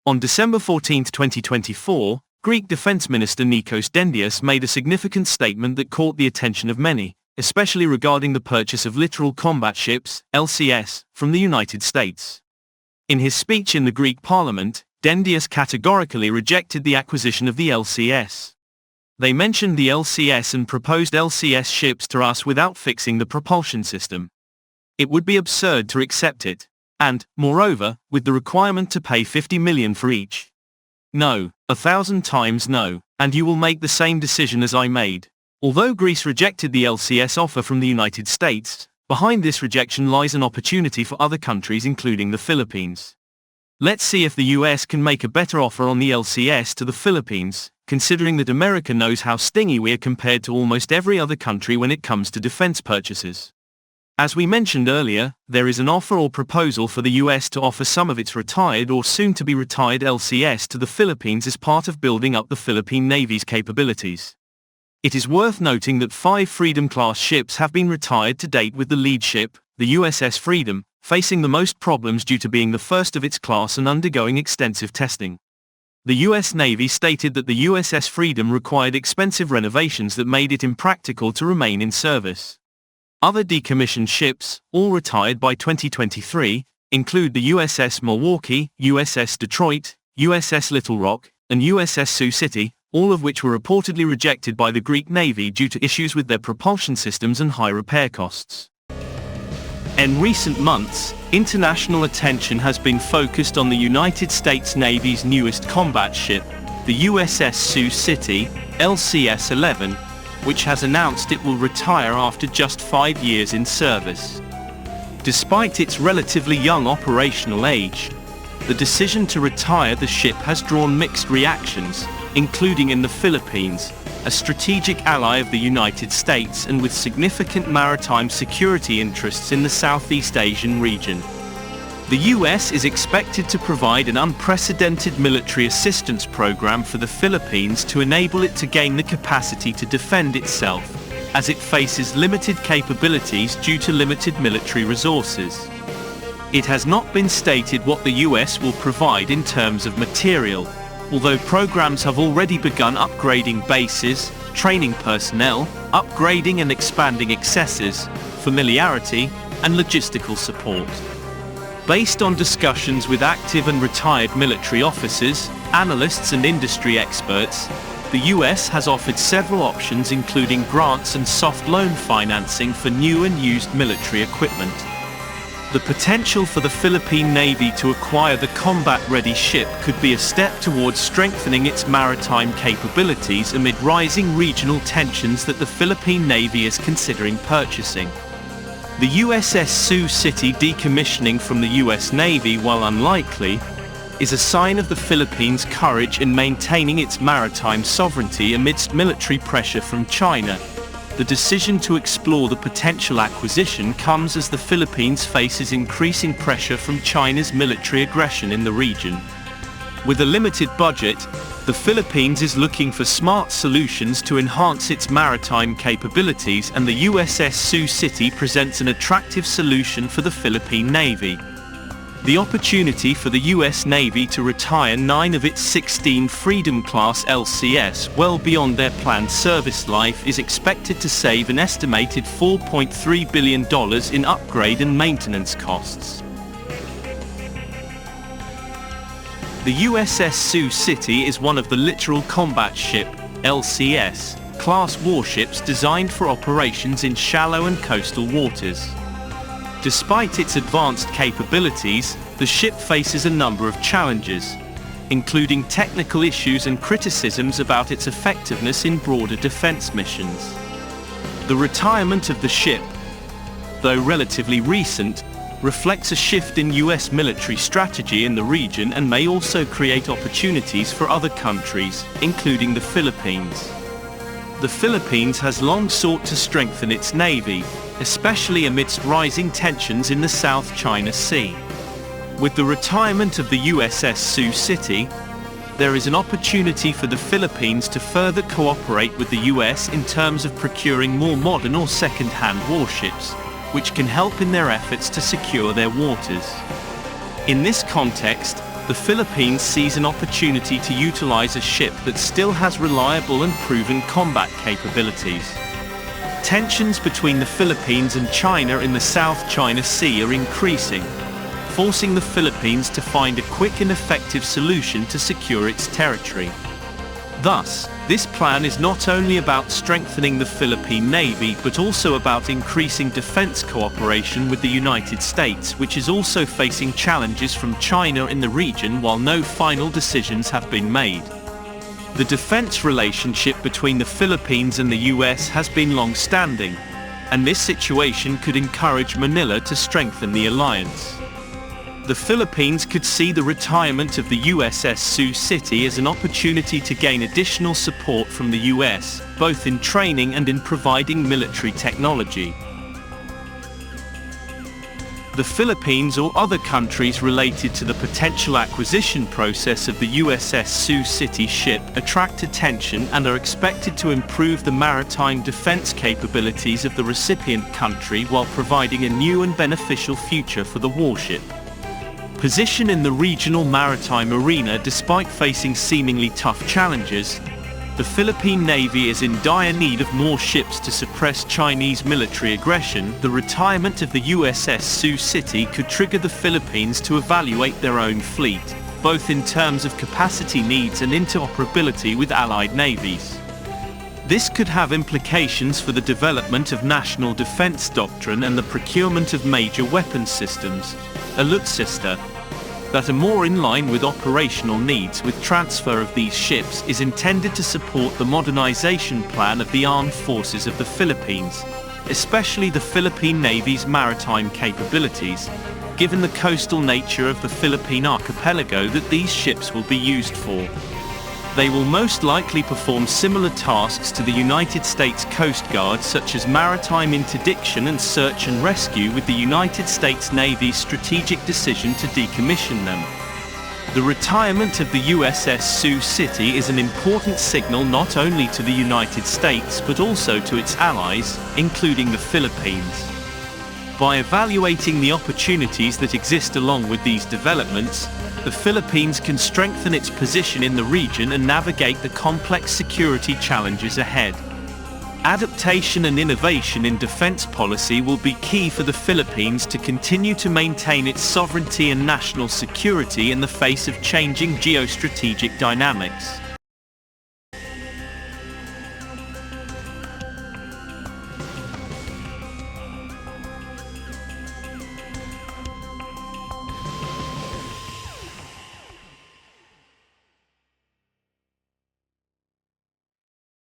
On December 14, 2024, Greek Defense Minister Nikos Dendias made a significant statement that caught the attention of many, especially regarding the purchase of littoral combat ships, LCS, from the United States. In his speech in the Greek Parliament, Dendias categorically rejected the acquisition of the LCS. They mentioned the LCS and proposed LCS ships to us without fixing the propulsion system. It would be absurd to accept it. And, moreover, with the requirement to pay 50 million for each. No, 1,000 times no, and you will make the same decision as I made. Although Greece rejected the LCS offer from the United States, behind this rejection lies an opportunity for other countries including the Philippines. Let's see if the US can make a better offer on the LCS to the Philippines, considering that America knows how stingy we are compared to almost every other country when it comes to defense purchases. As we mentioned earlier, there is an offer or proposal for the US to offer some of its retired or soon-to-be-retired LCS to the Philippines as part of building up the Philippine Navy's capabilities. It is worth noting that 5 Freedom-class ships have been retired to date, with the lead ship, the USS Freedom, facing the most problems due to being the first of its class and undergoing extensive testing. The US Navy stated that the USS Freedom required expensive renovations that made it impractical to remain in service. Other decommissioned ships, all retired by 2023, include the USS Milwaukee, USS Detroit, USS Little Rock, and USS Sioux City, all of which were reportedly rejected by the Greek Navy due to issues with their propulsion systems and high repair costs. In recent months, international attention has been focused on the United States Navy's newest combat ship, the USS Sioux City, LCS-11, which has announced it will retire after just 5 years in service. Despite its relatively young operational age, the decision to retire the ship has drawn mixed reactions, including in the Philippines, a strategic ally of the United States and with significant maritime security interests in the Southeast Asian region. The US is expected to provide an unprecedented military assistance program for the Philippines to enable it to gain the capacity to defend itself, as it faces limited capabilities due to limited military resources. It has not been stated what the US will provide in terms of material, although programs have already begun upgrading bases, training personnel, upgrading and expanding accessories, familiarity, and logistical support. Based on discussions with active and retired military officers, analysts and industry experts, the US has offered several options including grants and soft loan financing for new and used military equipment. The potential for the Philippine Navy to acquire the combat-ready ship could be a step towards strengthening its maritime capabilities amid rising regional tensions that the Philippine Navy is considering purchasing. The USS Sioux City decommissioning from the US Navy, while unlikely, is a sign of the Philippines' courage in maintaining its maritime sovereignty amidst military pressure from China. The decision to explore the potential acquisition comes as the Philippines faces increasing pressure from China's military aggression in the region. With a limited budget, the Philippines is looking for smart solutions to enhance its maritime capabilities, and the USS Sioux City presents an attractive solution for the Philippine Navy. The opportunity for the US Navy to retire 9 of its 16 Freedom-class LCS well beyond their planned service life is expected to save an estimated $4.3 billion in upgrade and maintenance costs. The USS Sioux City is one of the Littoral Combat Ship, LCS, class warships designed for operations in shallow and coastal waters. Despite its advanced capabilities, the ship faces a number of challenges, including technical issues and criticisms about its effectiveness in broader defense missions. The retirement of the ship, though relatively recent, reflects a shift in US military strategy in the region and may also create opportunities for other countries, including the Philippines. The Philippines has long sought to strengthen its navy, especially amidst rising tensions in the South China Sea. With the retirement of the USS Sioux City, there is an opportunity for the Philippines to further cooperate with the US in terms of procuring more modern or second-hand warships, which can help in their efforts to secure their waters. In this context, the Philippines sees an opportunity to utilize a ship that still has reliable and proven combat capabilities. Tensions between the Philippines and China in the South China Sea are increasing, forcing the Philippines to find a quick and effective solution to secure its territory. Thus, this plan is not only about strengthening the Philippine Navy but also about increasing defense cooperation with the United States, which is also facing challenges from China in the region while no final decisions have been made. The defense relationship between the Philippines and the US has been long-standing, and this situation could encourage Manila to strengthen the alliance. The Philippines could see the retirement of the USS Sioux City as an opportunity to gain additional support from the US, both in training and in providing military technology. The Philippines or other countries related to the potential acquisition process of the USS Sioux City ship attract attention and are expected to improve the maritime defense capabilities of the recipient country while providing a new and beneficial future for the warship. Position in the regional maritime arena. Despite facing seemingly tough challenges, the Philippine Navy is in dire need of more ships to suppress Chinese military aggression. The retirement of the USS Sioux City could trigger the Philippines to evaluate their own fleet, both in terms of capacity needs and interoperability with allied navies. This could have implications for the development of national defense doctrine and the procurement of major weapons systems, sister, that are more in line with operational needs. With transfer of these ships is intended to support the modernization plan of the armed forces of the Philippines, especially the Philippine Navy's maritime capabilities, given the coastal nature of the Philippine archipelago that these ships will be used for. They will most likely perform similar tasks to the United States Coast Guard, such as maritime interdiction and search and rescue, with the United States Navy's strategic decision to decommission them. The retirement of the USS Sioux City is an important signal not only to the United States but also to its allies, including the Philippines. By evaluating the opportunities that exist along with these developments, the Philippines can strengthen its position in the region and navigate the complex security challenges ahead. Adaptation and innovation in defense policy will be key for the Philippines to continue to maintain its sovereignty and national security in the face of changing geostrategic dynamics.